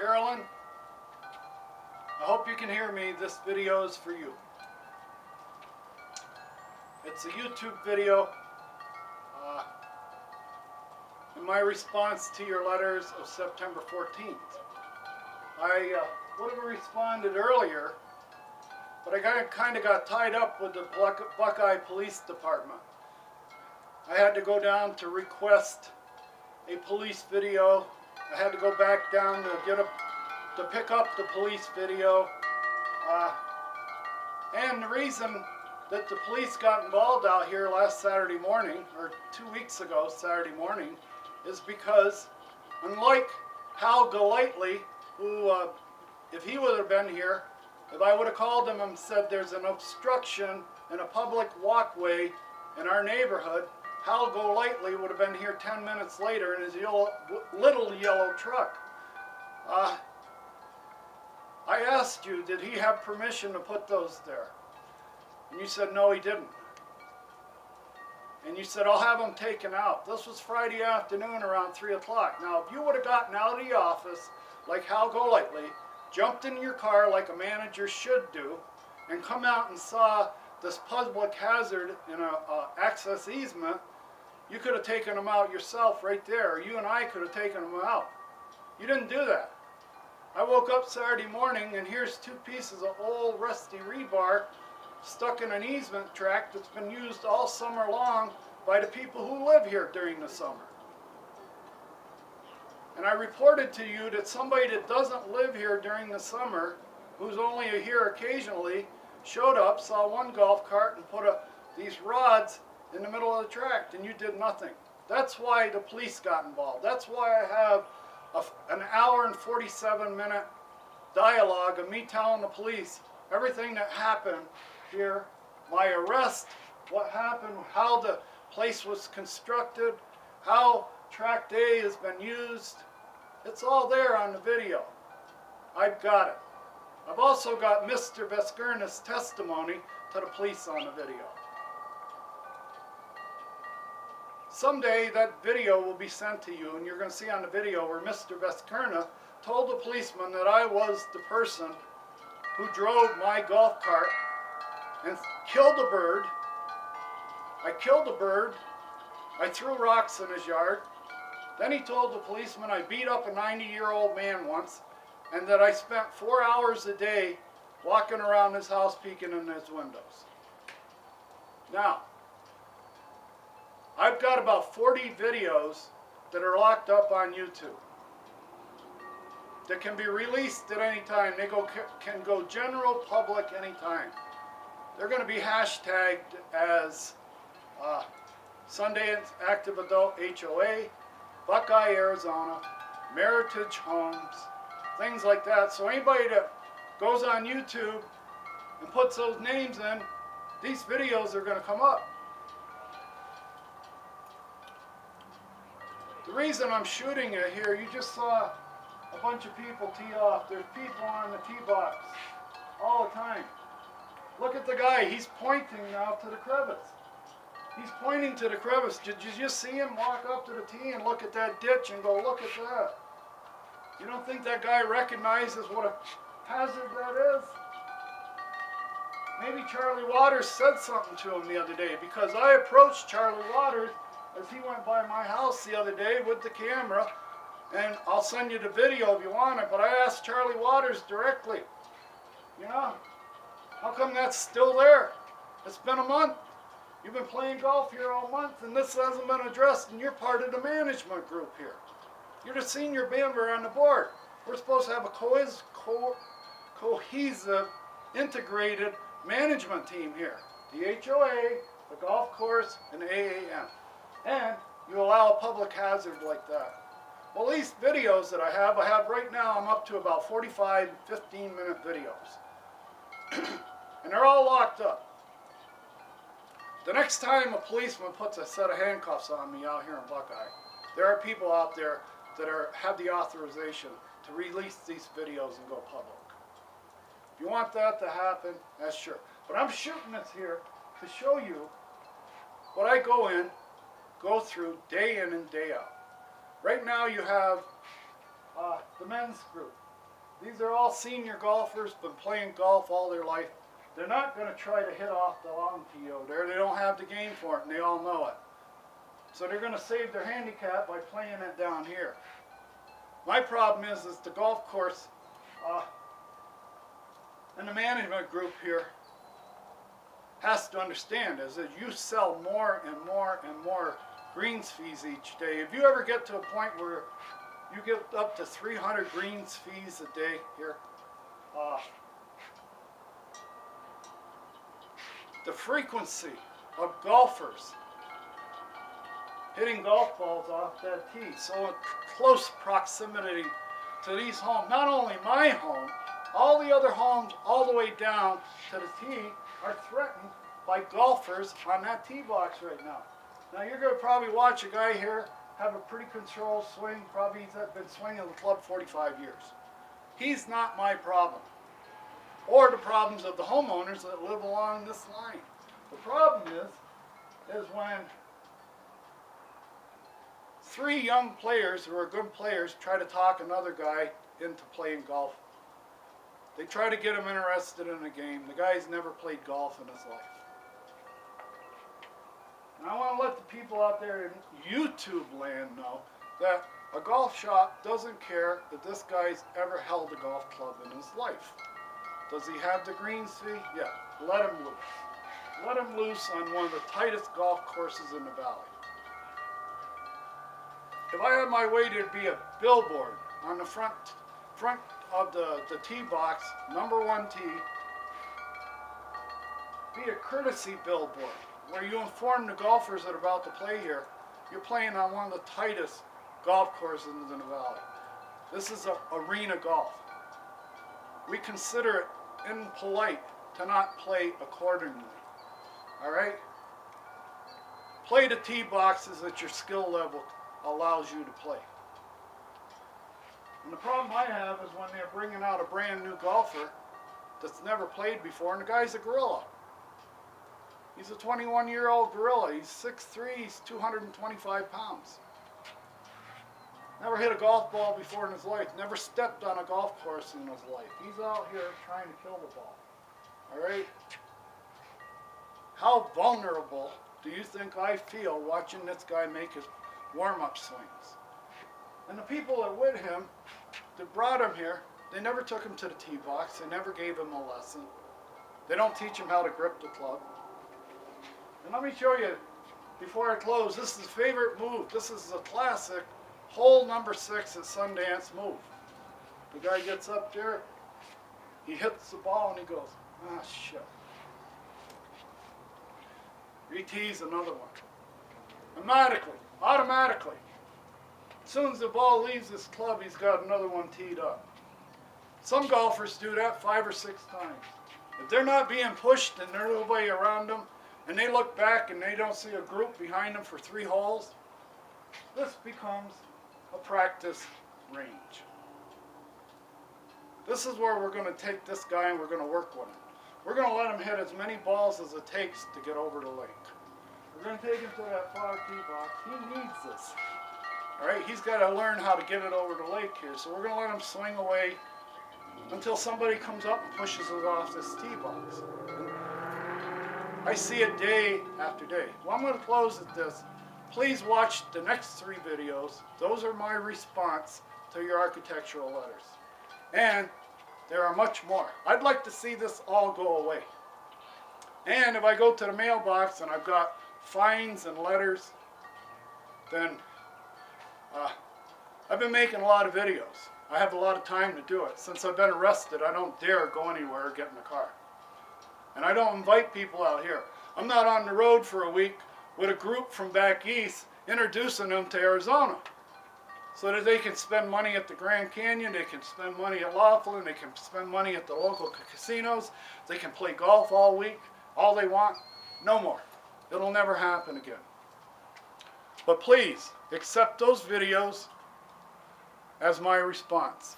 Carolyn, I hope you can hear me. This video is for you. It's a YouTube video in my response to your letters of September 14th. I would have responded earlier, but I kind of got tied up with the Buckeye Police Department. I had to go down to request a police video. I had to go back down to pick up the police video. And the reason that the police got involved out here last Saturday morning, or 2 weeks ago Saturday morning, is because unlike Hal Golightly, who, if he would have been here, if I would have called him and said there's an obstruction in a public walkway in our neighborhood, Hal Golightly would have been here 10 minutes later in his little yellow truck. I asked you, did he have permission to put those there? And you said, no, he didn't. And you said, I'll have them taken out. This was Friday afternoon around 3 o'clock. Now, if you would have gotten out of the office like Hal Golightly, jumped in your car like a manager should do, and come out and saw this public hazard in an access easement, you could have taken them out yourself right there, or you and I could have taken them out. You didn't do that. I woke up Saturday morning and here's 2 pieces of old rusty rebar stuck in an easement tract that's been used all summer long by the people who live here during the summer. And I reported to you that somebody that doesn't live here during the summer, who's only here occasionally, showed up, saw one golf cart and put these rods in the middle of the tract, and you did nothing. That's why the police got involved. That's why I have an hour and 47-minute dialogue of me telling the police everything that happened here, my arrest, what happened, how the place was constructed, how Tract A has been used. It's all there on the video. I've got it. I've also got Mr. Veskerna's testimony to the police on the video. Someday that video will be sent to you, and you're going to see on the video where Mr. Veskerna told the policeman that I was the person who drove my golf cart and killed a bird. I killed a bird. I threw rocks in his yard. Then he told the policeman I beat up a 90-year-old man once, and that I spent 4 hours a day walking around his house peeking in his windows. Now, I've got about 40 videos that are locked up on YouTube that can be released at any time. They can go general public anytime. They're going to be hashtagged as Sundance Active Adult HOA, Buckeye, Arizona, Meritage Homes, things like that. So anybody that goes on YouTube and puts those names in, these videos are going to come up. The reason I'm shooting it here, you just saw a bunch of people tee off. There's people on the tee box all the time. Look at the guy, he's pointing now to the crevice. He's pointing to the crevice. Did you just see him walk up to the tee and look at that ditch and go, look at that? You don't think that guy recognizes what a hazard that is? Maybe Charlie Waters said something to him the other day, because I approached Charlie Waters as he went by my house the other day with the camera, and I'll send you the video if you want it, but I asked Charlie Waters directly, you know, how come that's still there? It's been a month. You've been playing golf here all month, and this hasn't been addressed, and you're part of the management group here. You're the senior member on the board. We're supposed to have a cohesive, integrated management team here. The HOA, the golf course, and AAM. And you allow a public hazard like that. Well, these videos that I have right now, I'm up to about 45, 15-minute videos. And they're all locked up. The next time a policeman puts a set of handcuffs on me out here in Buckeye, there are people out there that have the authorization to release these videos and go public. If you want that to happen, that's sure. But I'm shooting this here to show you what I go through day in and day out. Right now you have the men's group. These are all senior golfers, been playing golf all their life. They're not going to try to hit off the long tee over there. They don't have the game for it, and they all know it. So they're going to save their handicap by playing it down here. My problem is the golf course and the management group here has to understand is that you sell more and more and more greens fees each day. If you ever get to a point where you get up to 300 greens fees a day here, the frequency of golfers hitting golf balls off that tee, so in close proximity to these homes, not only my home, all the other homes all the way down to the tee are threatened by golfers on that tee box right now. Now you're going to probably watch a guy here have a pretty controlled swing. Probably he's been swinging the club 45 years. He's not my problem, or the problems of the homeowners that live along this line. The problem is when three young players who are good players try to talk another guy into playing golf. They try to get him interested in a game. The guy's never played golf in his life. And I want to let the people out there in YouTube land know that a golf shop doesn't care if this guy's ever held a golf club in his life. Does he have the greens fee? Yeah, let him loose. Let him loose on one of the tightest golf courses in the valley. If I had my way, there'd be a billboard on the front of the tee box, number 1 tee. Be a courtesy billboard where you inform the golfers that are about to play here, you're playing on one of the tightest golf courses in the valley. This is arena golf. We consider it impolite to not play accordingly. All right? Play the tee boxes at your skill level allows you to play. And the problem I have is when they're bringing out a brand new golfer that's never played before, and the guy's a gorilla. He's a 21-year-old gorilla. He's 6'3", he's 225 pounds. Never hit a golf ball before in his life. Never stepped on a golf course in his life. He's out here trying to kill the ball. All right? How vulnerable do you think I feel watching this guy make his warm-up swings? And the people that with him, that brought him here, they never took him to the tee box. They never gave him a lesson. They don't teach him how to grip the club. And let me show you, before I close, this is his favorite move. This is a classic hole number 6 at Sundance move. The guy gets up there, he hits the ball and he goes, ah, shit. Re-tees another one. Automatically. As soon as the ball leaves this club, he's got another one teed up. Some golfers do that 5 or 6 times. If they're not being pushed and there's nobody around them, and they look back and they don't see a group behind them for 3 holes, this becomes a practice range. This is where we're going to take this guy and we're going to work with him. We're going to let him hit as many balls as it takes to get over the lake. We're going to take him to that far tee box. He needs this. All right, he's got to learn how to get it over the lake here. So we're going to let him swing away until somebody comes up and pushes it off this tee box. I see it day after day. Well, I'm going to close at this. Please watch the next 3 videos. Those are my response to your architectural letters. And there are much more. I'd like to see this all go away. And if I go to the mailbox and I've got fines and letters, then I've been making a lot of videos. I have a lot of time to do it. Since I've been arrested, I don't dare go anywhere or get in the car. And I don't invite people out here. I'm not on the road for a week with a group from back east introducing them to Arizona so that they can spend money at the Grand Canyon, they can spend money at Laughlin, they can spend money at the local casinos, they can play golf all week, all they want. No more. It'll never happen again. But please, accept those videos as my response.